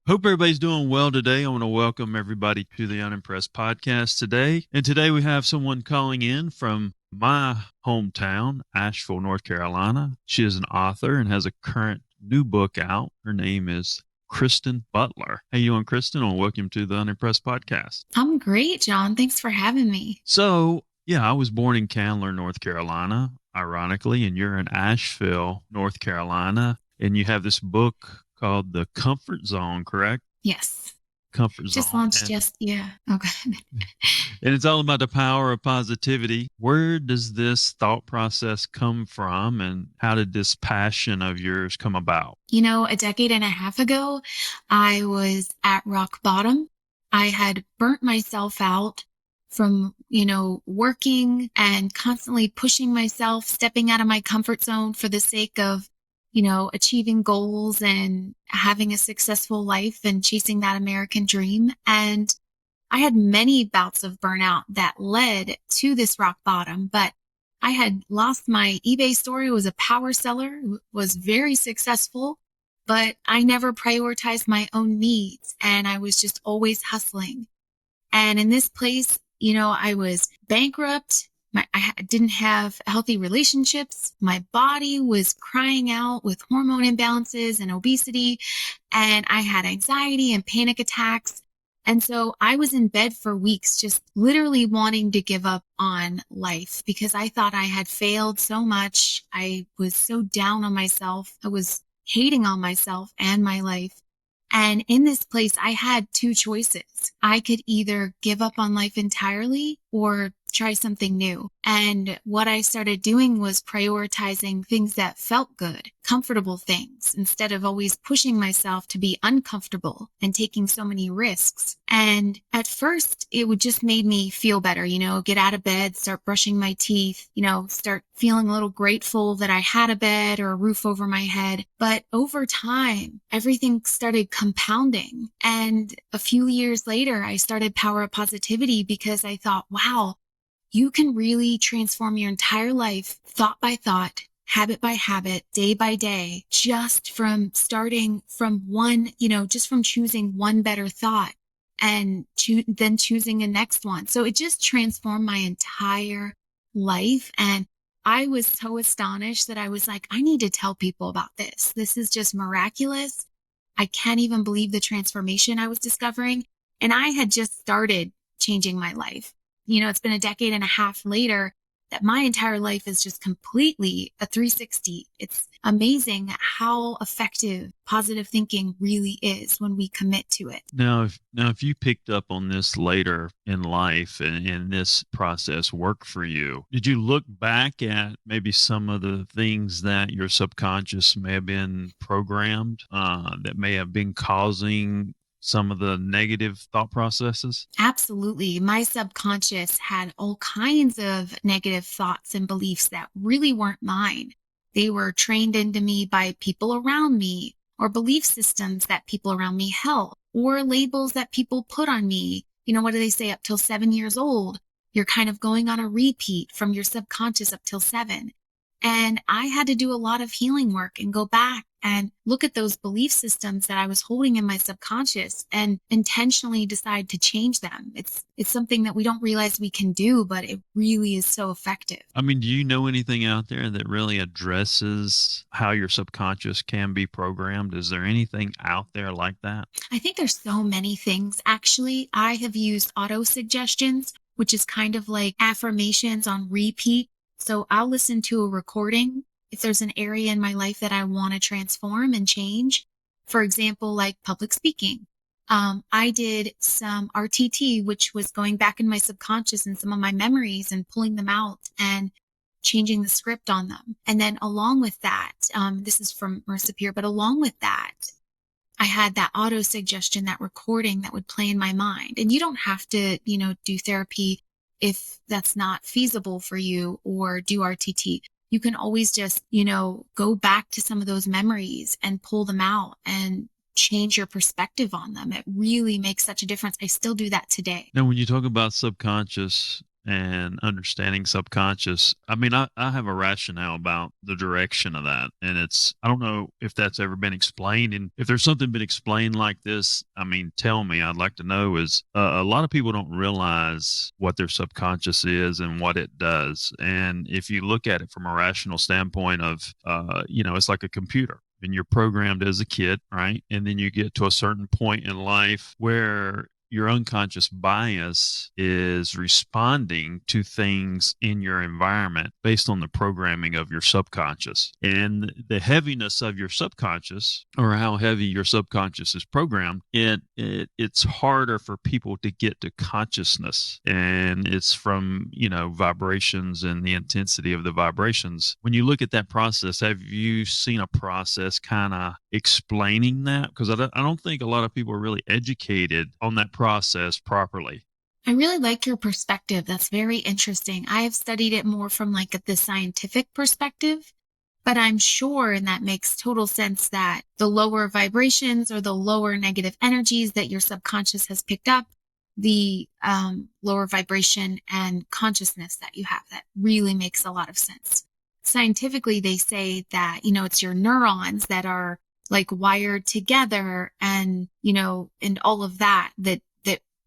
Hope everybody's doing well today. I want to welcome everybody to the Unimpressed podcast today. And today we have someone calling in from my hometown, Asheville, North Carolina. She is an author and has a current new book out. Her name is Kristen Butler. Hey, you doing, Kristen? And welcome to the Unimpressed podcast. I'm great, John. Thanks for having me. I was born in Candler, North Carolina, ironically, and you're in Asheville, North Carolina, and you have this book called The Comfort Zone, correct? Yes. Comfort Just Zone. launched yeah. Okay. And it's all about the power of positivity. Where does this thought process come from, and how did this passion of yours come about? A decade and a half ago, I was at rock bottom. I had burnt myself out from, working and constantly pushing myself, stepping out of my comfort zone for the sake of, achieving goals and having a successful life and chasing that American dream. And I had many bouts of burnout that led to this rock bottom, but I had lost my eBay store. It was a power seller, was very successful, but I never prioritized my own needs and I was just always hustling. And in this place, I was bankrupt. Didn't have healthy relationships. My body was crying out with hormone imbalances and obesity, and I had anxiety and panic attacks. And so I was in bed for weeks, just literally wanting to give up on life because I thought I had failed so much. I was so down on myself. I was hating on myself and my life. And in this place, I had two choices. I could either give up on life entirely or try something new. And what I started doing was prioritizing things that felt good, comfortable things, instead of always pushing myself to be uncomfortable and taking so many risks. And at first, it would just made me feel better, get out of bed, start brushing my teeth, start feeling a little grateful that I had a bed or a roof over my head. But over time, everything started compounding. And a few years later, I started Power of Positivity because I thought, wow, you can really transform your entire life, thought by thought, habit by habit, day by day, just from starting from one, just from choosing one better thought and then choosing a next one. So it just transformed my entire life. And I was so astonished that I was like, I need to tell people about this. This is just miraculous. I can't even believe the transformation I was discovering. And I had just started changing my life. It's been a decade and a half later that my entire life is just completely a 360. It's amazing how effective positive thinking really is when we commit to it. Now, if you picked up on this later in life and this process worked for you, did you look back at maybe some of the things that your subconscious may have been programmed that may have been causing some of the negative thought processes? Absolutely. My subconscious had all kinds of negative thoughts and beliefs that really weren't mine. They were trained into me by people around me, or belief systems that people around me held, or labels that people put on me. What do they say? Up till 7 years old, you're kind of going on a repeat from your subconscious up till 7. And I had to do a lot of healing work and go back and look at those belief systems that I was holding in my subconscious and intentionally decide to change them. It's something that we don't realize we can do, but it really is so effective. I mean, do you know anything out there that really addresses how your subconscious can be programmed? Is there anything out there like that? I think there's so many things. Actually, I have used auto suggestions, which is kind of like affirmations on repeat. So I'll listen to a recording if there's an area in my life that I want to transform and change. For example, like public speaking. I did some RTT, which was going back in my subconscious and some of my memories and pulling them out and changing the script on them. And then along with that, this is from Marissa Peer, but along with that, I had that auto suggestion, that recording that would play in my mind. And you don't have to, do therapy if that's not feasible for you, or do RTT. You can always just, go back to some of those memories and pull them out and change your perspective on them. It really makes such a difference. I still do that today. Now, when you talk about subconscious and understanding subconscious. I mean, I have a rationale about the direction of that. And I don't know if that's ever been explained. And if there's something been explained like this, I mean, tell me. I'd like to know is a lot of people don't realize what their subconscious is and what it does. And if you look at it from a rational standpoint of, it's like a computer and you're programmed as a kid, right? And then you get to a certain point in life where your unconscious bias is responding to things in your environment based on the programming of your subconscious. And the heaviness of your subconscious, or how heavy your subconscious is programmed, it's harder for people to get to consciousness. And it's from, vibrations and the intensity of the vibrations. When you look at that process, have you seen a process kind of explaining that? Because I don't think a lot of people are really educated on that process properly. I really like your perspective. That's very interesting. I have studied it more from like the scientific perspective, but I'm sure, and that makes total sense, that the lower vibrations or the lower negative energies that your subconscious has picked up, the lower vibration and consciousness that you have, that really makes a lot of sense. Scientifically, they say that, it's your neurons that are like wired together and, and all of that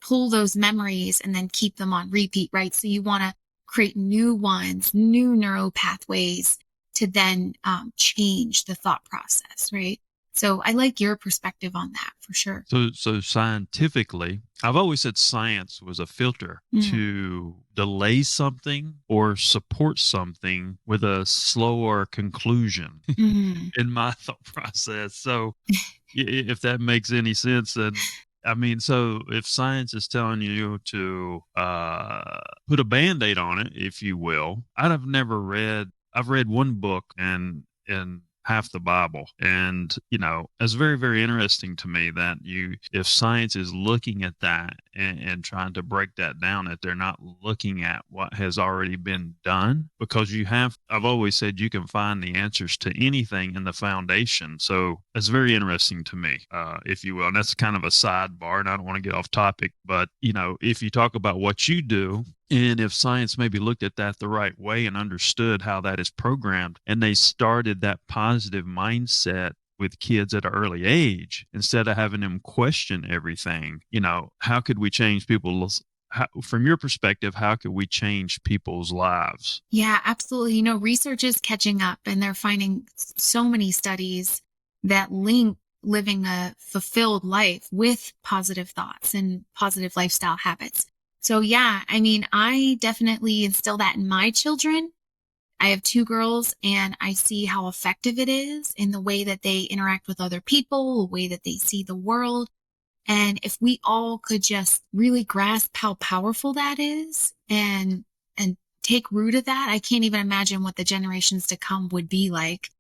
pull those memories and then keep them on repeat, right? So you want to create new ones, new neural pathways to then change the thought process, right? So I like your perspective on that for sure. So scientifically, I've always said science was a filter to delay something or support something with a slower conclusion in my thought process. So if that makes any sense, then I mean, so if science is telling you to put a Band-Aid on it, if you will, I've read one book and half the Bible. And, it's very, very interesting to me that if science is looking at that and trying to break that down, that they're not looking at what has already been done, because I've always said you can find the answers to anything in the foundation. So it's very interesting to me, if you will. And that's kind of a sidebar, and I don't want to get off topic, but, if you talk about what you do, and if science maybe looked at that the right way and understood how that is programmed, and they started that positive mindset with kids at an early age, instead of having them question everything, how could we change from your perspective, how could we change people's lives? Yeah, absolutely. Research is catching up and they're finding so many studies that link living a fulfilled life with positive thoughts and positive lifestyle habits. So yeah, I mean, I definitely instill that in my children. I have 2 girls and I see how effective it is in the way that they interact with other people, the way that they see the world. And if we all could just really grasp how powerful that is and take root of that, I can't even imagine what the generations to come would be like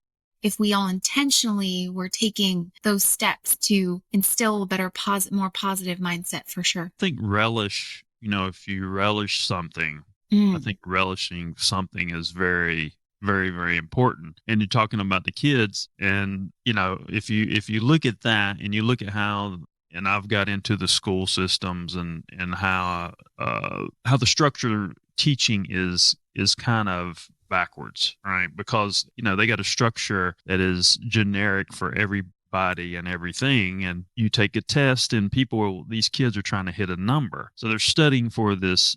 if we all intentionally were taking those steps to instill a better, more positive mindset for sure. I think relish, if you relish something, I think relishing something is very, very, very important. And you're talking about the kids, and if you look at that and you look at how, and I've got into the school systems and how the structure teaching is kind of backwards, right? Because they got a structure that is generic for everybody and everything, and you take a test and these kids are trying to hit a number, so they're studying for this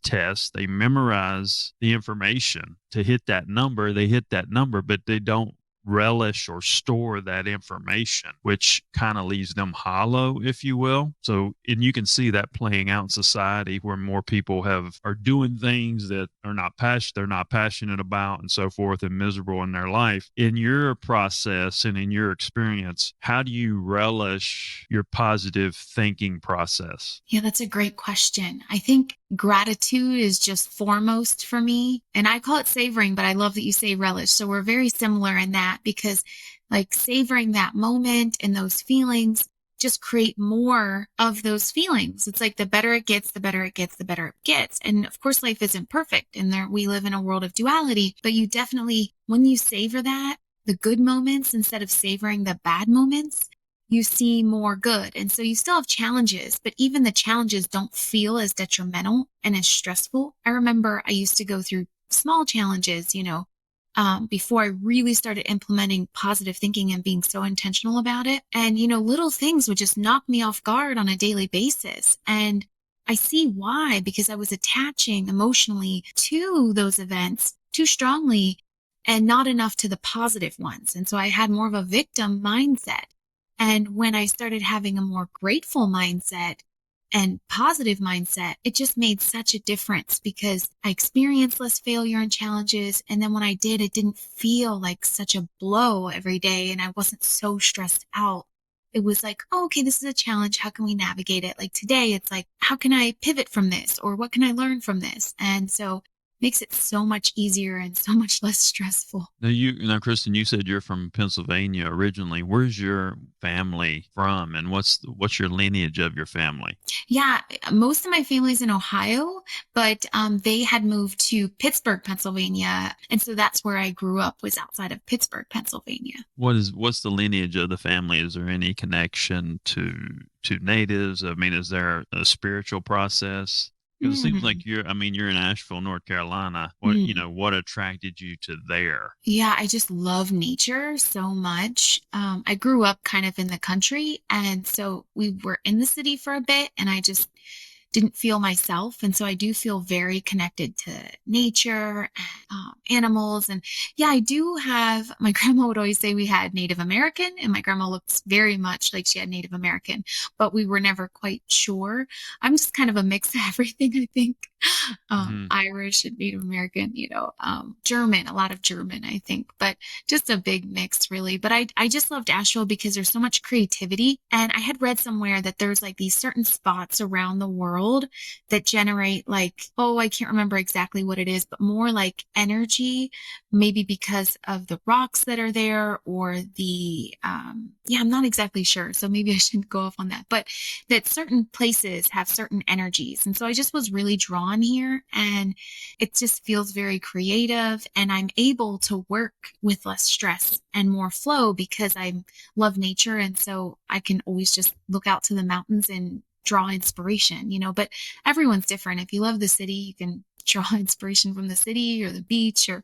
test. They memorize the information to hit that number. They hit that number, but they don't relish or store that information, which kind of leaves them hollow, if you will. So, and you can see that playing out in society where more people are doing things that they're not passionate about and so forth, and miserable in their life. In your process and in your experience, how do you relish your positive thinking process? Yeah, that's a great question. I think gratitude is just foremost for me. And I call it savoring, but I love that you say relish. So we're very similar in that, because like savoring that moment and those feelings just create more of those feelings. It's like the better it gets, the better it gets, the better it gets. And of course, life isn't perfect and we live in a world of duality, but you definitely, when you savor that, the good moments instead of savoring the bad moments, you see more good. And so you still have challenges, but even the challenges don't feel as detrimental and as stressful. I remember I used to go through small challenges, before I really started implementing positive thinking and being so intentional about it. And, little things would just knock me off guard on a daily basis. And I see why, because I was attaching emotionally to those events too strongly and not enough to the positive ones. And so I had more of a victim mindset. And when I started having a more grateful mindset and positive mindset, it just made such a difference because I experienced less failure and challenges. And then when I did, it didn't feel like such a blow every day. And I wasn't so stressed out. It was like, oh, okay, this is a challenge. How can we navigate it? Like today, it's like, how can I pivot from this? Or what can I learn from this? And so makes it so much easier and so much less stressful. Now, Kristen, you said you're from Pennsylvania originally. Where's your family from, and what's your lineage of your family? Yeah, most of my family's in Ohio, but they had moved to Pittsburgh, Pennsylvania, and so that's where I grew up, was outside of Pittsburgh, Pennsylvania. What's the lineage of the family? Is there any connection to natives? I mean, is there a spiritual process? Because it seems Mm, like you're in Asheville, North Carolina. mm. What attracted you to there? Yeah, I just love nature so much. I grew up kind of in the country, and so we were in the city for a bit, and I just didn't feel myself. And so I do feel very connected to nature, animals. And yeah, I do have, my grandma would always say we had Native American, and my grandma looks very much like she had Native American, but we were never quite sure. I'm just kind of a mix of everything, I think. Hmm. Irish and Native American, German, a lot of German, I think, but just a big mix, really. But I just loved Asheville because there's so much creativity. And I had read somewhere that there's like these certain spots around the world that generate like, oh, I can't remember exactly what it is, but more like energy, maybe because of the rocks that are there or yeah, I'm not exactly sure. So maybe I shouldn't go off on that, but that certain places have certain energies. And so I just was really drawn here, and it just feels very creative, and I'm able to work with less stress and more flow because I love nature. And so I can always just look out to the mountains and draw inspiration, but everyone's different. If you love the city, you can draw inspiration from the city or the beach or,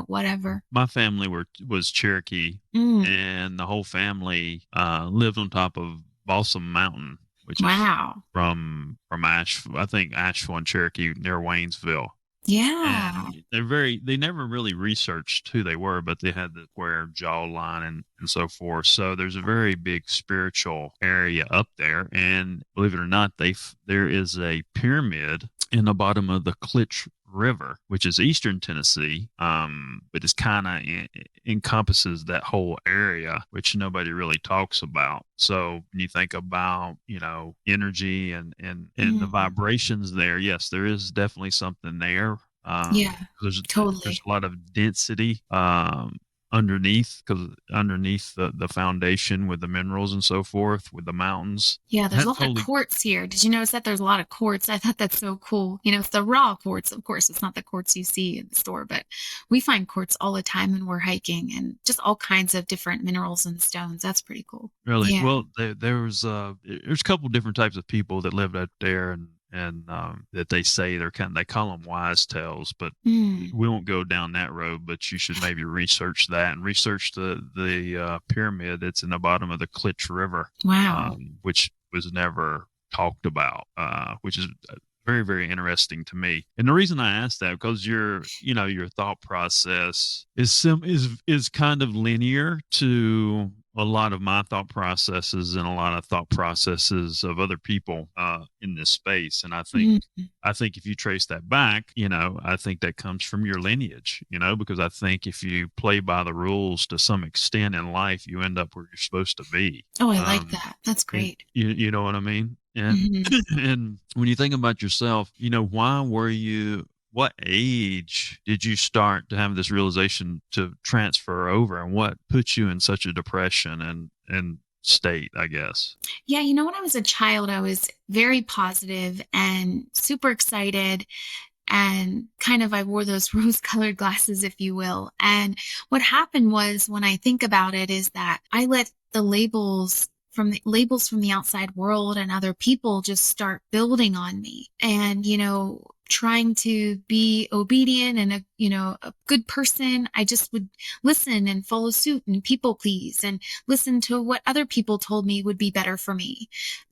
whatever. My family was Cherokee, Mm, and the whole family lived on top of Balsam Mountain, which is wow. from I think Asheville and Cherokee near Waynesville. Yeah. And they never really researched who they were, but they had the square jawline and so forth. So there's a very big spiritual area up there. And believe it or not, there is a pyramid in the bottom of the Klitsch River, which is eastern Tennessee, but it's kind of encompasses that whole area, which nobody really talks about. So when you think about, energy and the Mm, vibrations there, yes, there is definitely something there. yeah, There's totally. a lot of density underneath the foundation with the minerals and so forth with the mountains. Yeah, there's a That lot of totally quartz here. Did you notice that there's a lot of quartz? I thought that's so cool. It's the raw quartz, of course. It's not the quartz you see in the store, but we find quartz all the time when we're hiking and just all kinds of different minerals and stones. That's pretty cool. really Yeah. well. There's a couple different types of people that lived out there, and that they say they call them wise tales, but Mm, we won't go down that road. But you should maybe research that and research the pyramid that's in the bottom of the Klitsch River, wow. which was never talked about, which is very, very interesting to me. And the reason I asked that because your thought process is kind of linear to a lot of my thought processes and a lot of thought processes of other people in this space. And Mm, I think if you trace that back, I think that comes from your lineage, because I think if you play by the rules to some extent in life, you end up where you're supposed to be. oh, I like Um, that. That's and great. you know what I mean? And Hmm. and when you think about yourself, what age did you start to have this realization to transfer over, and what put you in such a depression and state, I guess? Yeah, when I was a child, I was very positive and super excited, and kind of I wore those rose-colored glasses, if you will. And what happened was, when I think about it, is that I let the labels from the labels from the outside world and other people just start building on me. And, trying to be obedient and a good person, I just would listen and follow suit and people please and listen to what other people told me would be better for me.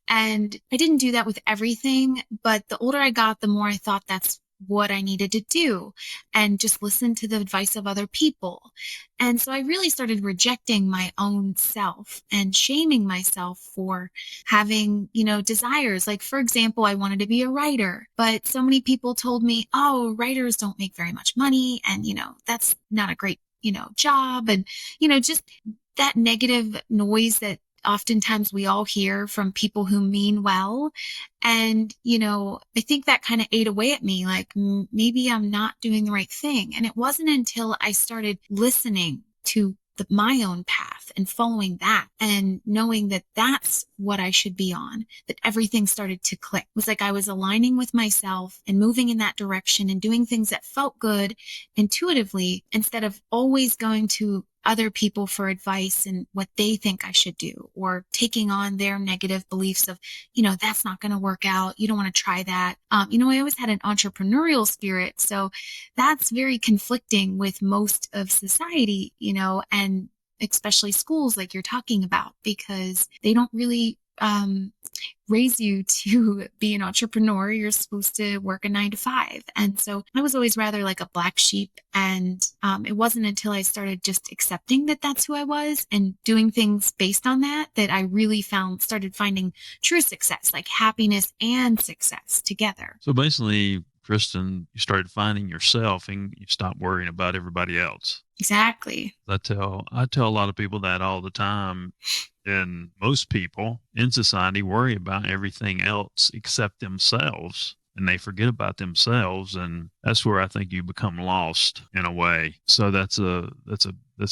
And I didn't do that with everything, but the older I got, the more I thought that's what I needed to do and just listen to the advice of other people. And so I really started rejecting my own self and shaming myself for having, desires. Like, for example, I wanted to be a writer, but so many people told me, oh, writers don't make very much money. And, that's not a great, job. And, just that negative noise that oftentimes we all hear from people who mean well. And, I think that kind of ate away at me, like maybe I'm not doing the right thing. And it wasn't until I started listening to my own path and following that and knowing that that's what I should be on, that everything started to click. It was like I was aligning with myself and moving in that direction and doing things that felt good intuitively instead of always going to other people for advice and what they think I should do, or taking on their negative beliefs of, that's not going to work out. You don't want to try that. I always had an entrepreneurial spirit. So that's very conflicting with most of society, and especially schools like you're talking about, because they don't really raise you to be an entrepreneur. You're supposed to work a 9 to 5. And so I was always rather like a black sheep. And it wasn't until I started just accepting that that's who I was and doing things based on that, that I really started finding true success, like happiness and success together. So basically, Kristen, you started finding yourself and you stopped worrying about everybody else. Exactly. I tell a lot of people that all the time. And most people in society worry about everything else except themselves, and they forget about themselves, and that's where I think you become lost in a way. So that's a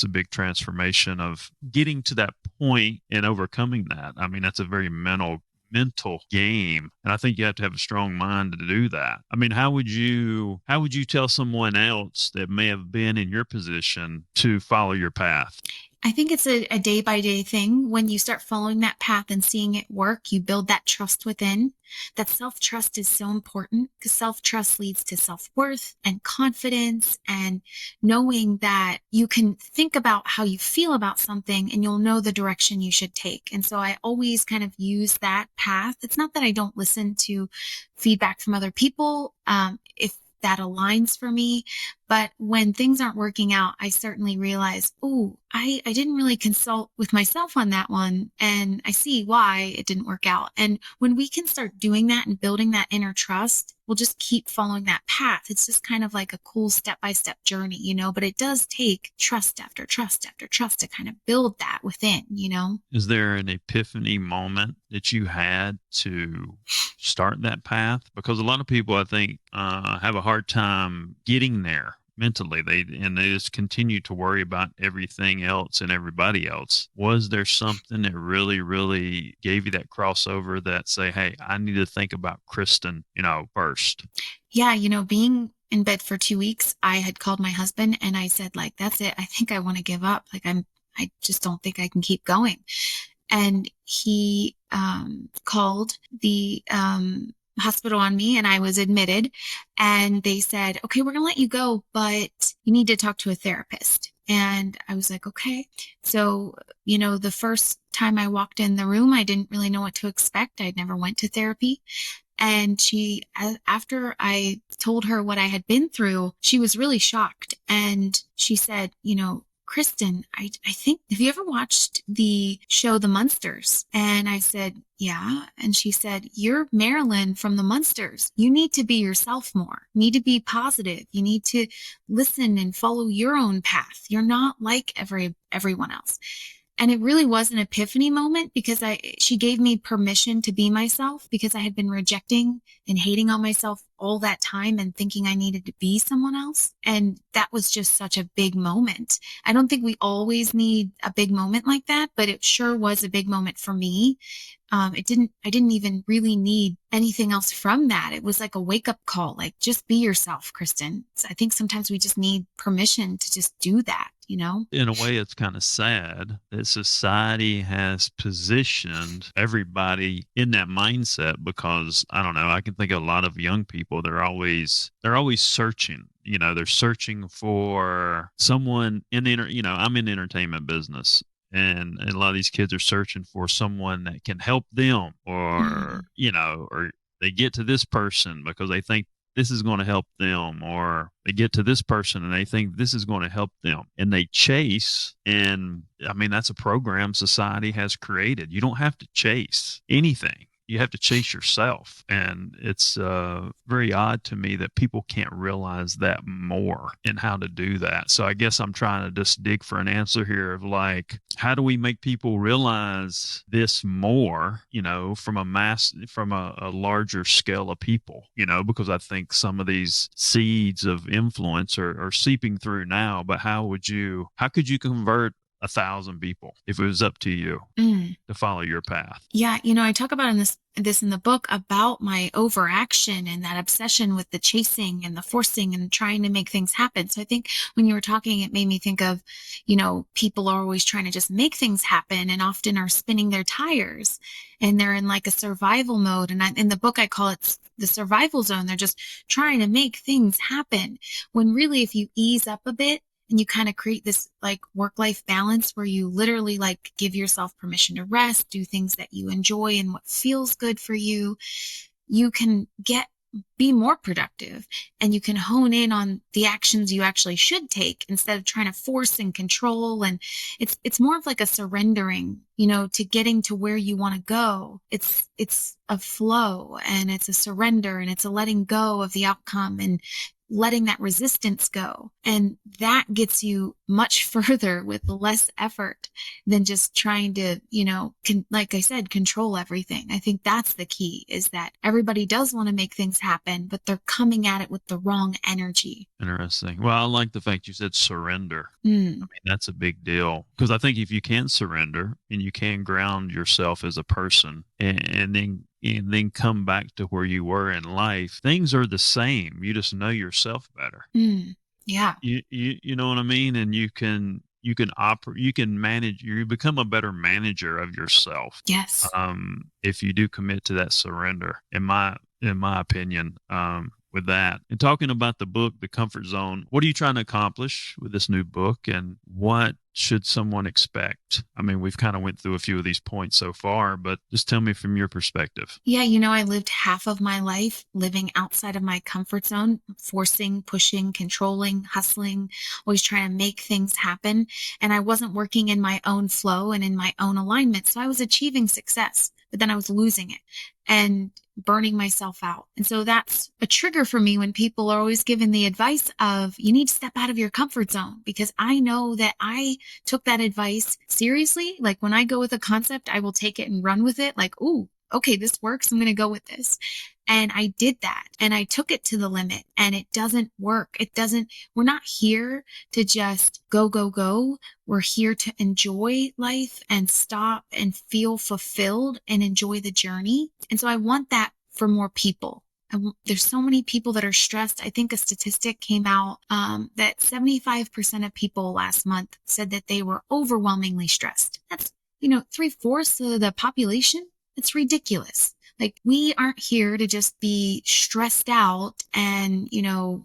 big transformation of getting to that point and overcoming that. I mean, that's a very mental game, and I think you have to have a strong mind to do that. I mean, how would you tell someone else that may have been in your position to follow your path? I think it's a day by day thing. When you start following that path and seeing it work, you build that trust within. That self trust is so important because self trust leads to self worth and confidence, and knowing that you can think about how you feel about something and you'll know the direction you should take. And so I always kind of use that path. It's not that I don't listen to feedback from other people. If that aligns for me. But when things aren't working out, I certainly realize, oh, I didn't really consult with myself on that one. And I see why it didn't work out. And when we can start doing that and building that inner trust, we'll just keep following that path. It's just kind of like a cool step-by-step journey, but it does take trust after trust after trust to kind of build that within. Is there an epiphany moment that you had to start that path? Because a lot of people, I think, have a hard time getting there mentally. They just continue to worry about everything else and everybody else. Was there something that really, really gave you that crossover that say, hey, I need to think about Kristen, first? Yeah, being in bed for 2 weeks, I had called my husband and I said, like, that's it. I think I want to give up. Like, I just don't think I can keep going. And he called the hospital on me and I was admitted, and they said, okay, we're going to let you go, but you need to talk to a therapist. And I was like, okay. So, the first time I walked in the room, I didn't really know what to expect. I'd never went to therapy. And after I told her what I had been through, she was really shocked. And she said, Kristen, I think, have you ever watched the show The Munsters? And I said, yeah. And she said, you're Marilyn from The Munsters. You need to be yourself more. You need to be positive. You need to listen and follow your own path. You're not like everyone else. And it really was an epiphany moment because she gave me permission to be myself, because I had been rejecting and hating on myself all that time and thinking I needed to be someone else. And that was just such a big moment. I don't think we always need a big moment like that, but it sure was a big moment for me. I didn't even really need anything else from that. It was like a wake up call, like just be yourself, Kristen. So I think sometimes we just need permission to just do that, you know? In a way, it's kind of sad that society has positioned everybody in that mindset because I don't know, I can think of a lot of young people, they're always searching. They're searching for someone in I'm in the entertainment business. And a lot of these kids are searching for someone that can help them Mm, or they get to this person because they think this is going to help them, or they get to this person and they think this is going to help them, and they chase. And I mean, that's a program society has created. You don't have to chase anything, you have to chase yourself. And it's very odd to me that people can't realize that more and how to do that. So I guess I'm trying to just dig for an answer here of like, how do we make people realize this more, from a larger scale of people, because I think some of these seeds of influence are seeping through now. But how could you convert 1,000 people if it was up to you mm. to follow your path? Yeah, I talk about in this in the book about my overaction and that obsession with the chasing and the forcing and trying to make things happen. So I think when you were talking, it made me think of, people are always trying to just make things happen and often are spinning their tires and they're in like a survival mode. And in the book, I call it the survival zone. They're just trying to make things happen when really, if you ease up a bit, and you kind of create this like work-life balance where you literally like give yourself permission to rest, do things that you enjoy and what feels good for you. You can be more productive and you can hone in on the actions you actually should take instead of trying to force and control. And it's more of like a surrendering, to getting to where you want to go. It's a flow and it's a surrender and it's a letting go of the outcome and letting that resistance go. And that gets you much further with less effort than just trying to, like I said, control everything. I think that's the key, is that everybody does want to make things happen, but they're coming at it with the wrong energy. Interesting. Well, I like the fact you said surrender. I Mm, mean, that's a big deal because I think if you can surrender and you can ground yourself as a person and then come back to where you were in life, things are the same. You just know yourself better. mm, yeah. You know what I mean? And you can manage, you become a better manager of yourself. Yes. If you do commit to that surrender, in my opinion, with that. And talking about the book, The Comfort Zone, what are you trying to accomplish with this new book, and what should someone expect? I mean, we've kind of went through a few of these points so far, but just tell me from your perspective. Yeah, I lived half of my life living outside of my comfort zone, forcing, pushing, controlling, hustling, always trying to make things happen. And I wasn't working in my own flow and in my own alignment. So I was achieving success, but then I was losing it and burning myself out. And so that's a trigger for me when people are always given the advice of you need to step out of your comfort zone, because I know that I took that advice seriously. Like when I go with a concept, I will take it and run with it. Like, ooh, okay, this works. I'm going to go with this. And I did that and I took it to the limit, and it doesn't work. We're not here to just go, go, go. We're here to enjoy life and stop and feel fulfilled and enjoy the journey. And so I want that for more people. There's so many people that are stressed. I think a statistic came out that 75% of people last month said that they were overwhelmingly stressed. That's, 3/4 of the population. It's ridiculous. Like, we aren't here to just be stressed out and,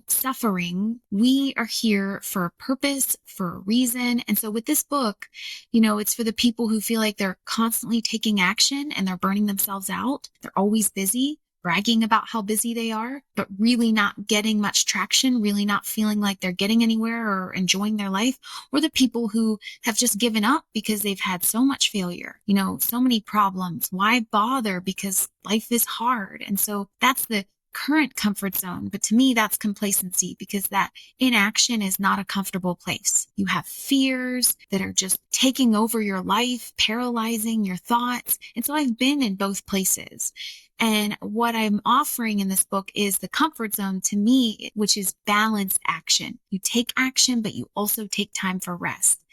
suffering. We are here for a purpose, for a reason. And so with this book, it's for the people who feel like they're constantly taking action and they're burning themselves out. They're always busy, bragging about how busy they are, but really not getting much traction, really not feeling like they're getting anywhere or enjoying their life, or the people who have just given up because they've had so much failure, so many problems. Why bother? Because life is hard. And so that's the current comfort zone. But to me, that's complacency, because that inaction is not a comfortable place. You have fears that are just taking over your life, paralyzing your thoughts. And so I've been in both places. And what I'm offering in this book is the comfort zone to me, which is balanced action. You take action, but you also take time for rest.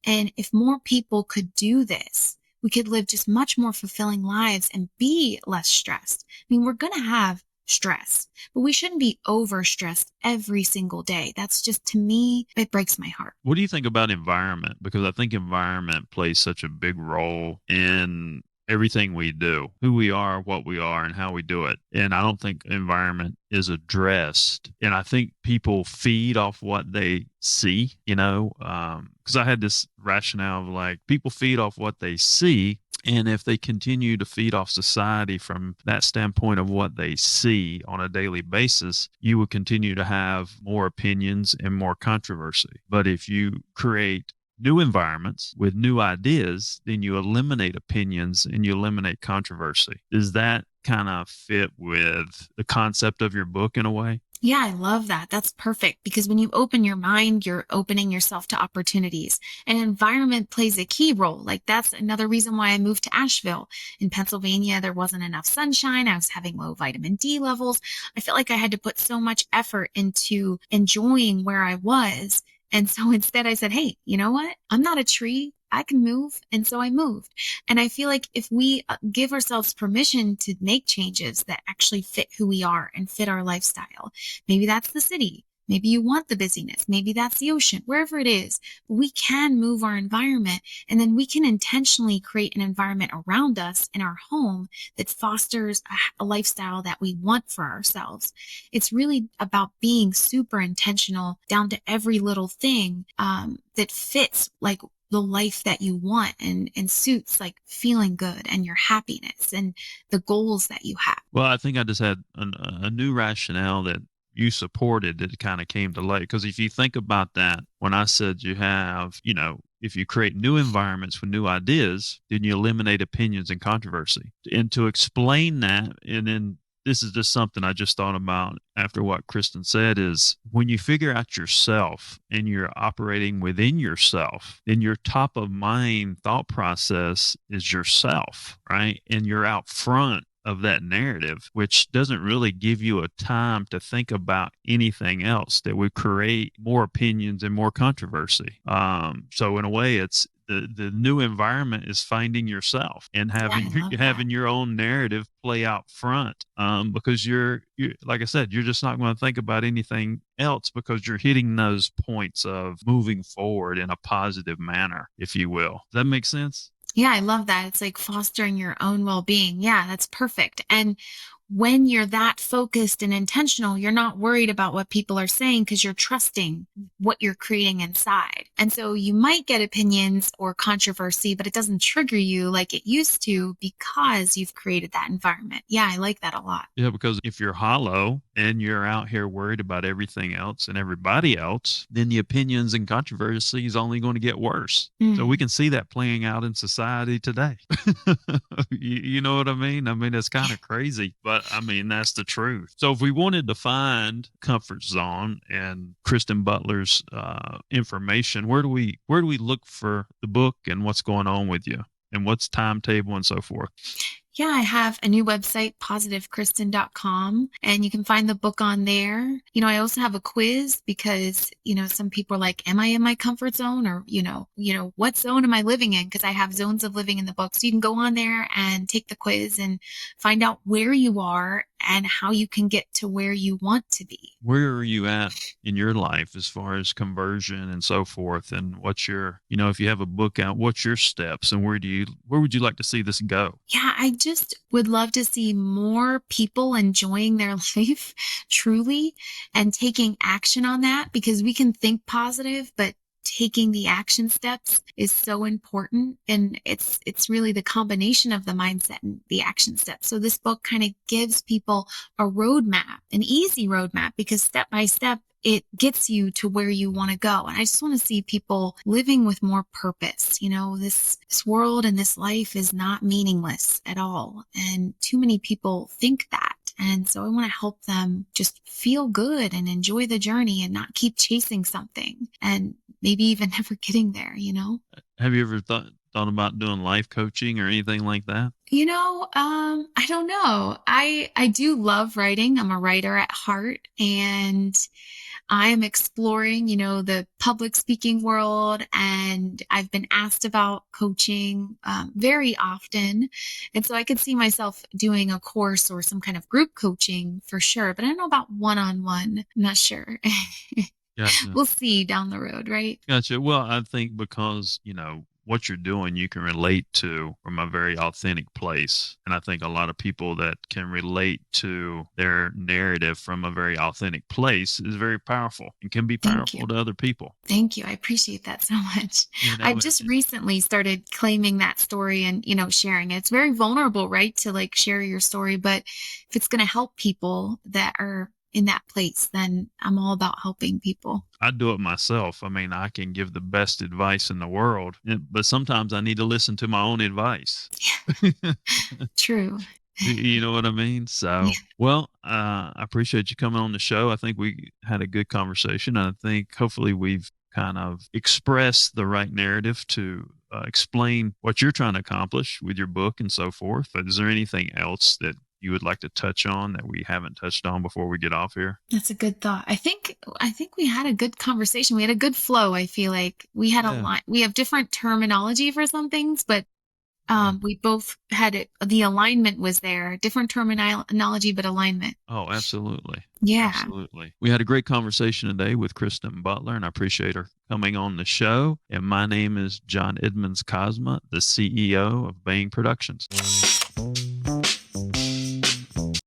And if more people could do this, we could live just much more fulfilling lives and be less stressed. I mean, we're going to have stress, but we shouldn't be over stressed every single day. That's just, to me, it breaks my heart. What do you think about environment? Because I think environment plays such a big role in everything we do, who we are, what we are, and how we do it. And I don't think environment is addressed. And I think people feed off what they see, because I had this rationale of like people feed off what they see. And if they continue to feed off society from that standpoint of what they see on a daily basis, you will continue to have more opinions and more controversy. But if you create new environments with new ideas, then you eliminate opinions and you eliminate controversy. Does that kind of fit with the concept of your book in a way? Yeah, I love that. That's perfect because when you open your mind, you're opening yourself to opportunities. And environment plays a key role. Like that's another reason why I moved to Asheville. In Pennsylvania, there wasn't enough sunshine. I was having low vitamin D levels. I felt like I had to put so much effort into enjoying where I was. And so instead I said, hey, you know what? I'm not a tree. I can move. And so I moved. And I feel like if we give ourselves permission to make changes that actually fit who we are and fit our lifestyle, maybe that's the city. Maybe you want the busyness. Maybe that's the ocean, wherever it is. But we can move our environment and then we can intentionally create an environment around us in our home that fosters a lifestyle that we want for ourselves. It's really about being super intentional down to every little thing that fits like the life that you want and suits like feeling good and your happiness and the goals that you have. Well, I think I just had a new rationale that you supported that kind of came to light. Because if you think about that, when I said you have, if you create new environments with new ideas, then you eliminate opinions and controversy. And to explain that, and then this is just something I just thought about after what Kristen said is when you figure out yourself and you're operating within yourself, then your top of mind thought process is yourself, right? And you're out front of that narrative, which doesn't really give you a time to think about anything else that would create more opinions and more controversy. So in a way, it's the new environment is finding yourself and Yeah, I love that. having your own narrative play out front, because you're like I said, you're just not going to think about anything else because you're hitting those points of moving forward in a positive manner, if you will. Does that make sense? Yeah, I love that. It's like fostering your own well-being. Yeah, that's perfect. And when you're that focused and intentional, you're not worried about what people are saying because you're trusting what you're creating inside. And so you might get opinions or controversy, but it doesn't trigger you like it used to because you've created that environment. Yeah, I like that a lot. Yeah, because if you're hollow and you're out here worried about everything else and everybody else, then the opinions and controversy is only going to get worse. So we Mm. can see that playing out in society today. You know what I mean? I mean, it's kind of crazy, but I mean, that's the truth. So if we wanted to find comfort zone and Kristen Butler's information, where do we look for the book and what's going on with you and what's timetable and so forth? Yeah, I have a new website, positivekristen.com, and you can find the book on there. I also have a quiz because, some people are like, am I in my comfort zone? Or, what zone am I living in? Because I have zones of living in the book. So you can go on there and take the quiz and find out where you are and how you can get to where you want to be. Where are you at in your life as far as conversion and so forth? And what's your, if you have a book out, what's your steps and where would you like to see this go? Yeah, I just would love to see more people enjoying their life truly and taking action on that because we can think positive, but taking the action steps is so important. And it's really the combination of the mindset and the action steps. So this book kind of gives people a roadmap, an easy roadmap, because step by step, it gets you to where you want to go. And I just want to see people living with more purpose. This world and this life is not meaningless at all. And too many people think that. And so I want to help them just feel good and enjoy the journey and not keep chasing something and maybe even never getting there. Have you ever thought about doing life coaching or anything like that? I don't know. I do love writing. I'm a writer at heart, and I am exploring, the public speaking world, and I've been asked about coaching very often. And so I could see myself doing a course or some kind of group coaching for sure, but I don't know about one-on-one. I'm not sure. Gotcha. We'll see down the road, right? Gotcha. Well, I think because, what you're doing, you can relate to from a very authentic place. And I think a lot of people that can relate to their narrative from a very authentic place is very powerful and can be Thank you. powerful to other people. Thank you. I appreciate that so much. You I know, just recently started claiming that story and, sharing it. It's very vulnerable, right? To like share your story. But if it's going to help people that are in that place, then I'm all about helping people. I do it myself. I mean, I can give the best advice in the world, but sometimes I need to listen to my own advice. True. You know what I mean? Yeah, So, well, I appreciate you coming on the show. I think we had a good conversation. I think hopefully we've kind of expressed the right narrative to explain what you're trying to accomplish with your book and so forth. But is there anything else that you would like to touch on that we haven't touched on before we get off here? that's a good thought. I think we had a good conversation. We had a good flow. I feel like we had a Yeah. lot. We have different terminology for some things, but Yeah. we both had it. The alignment was there. Different terminology, but alignment. Oh, absolutely. Yeah. Absolutely. We had a great conversation today with Kristen Butler, and I appreciate her coming on the show. And my name is John Edmonds Cosma, the CEO of Bang Productions.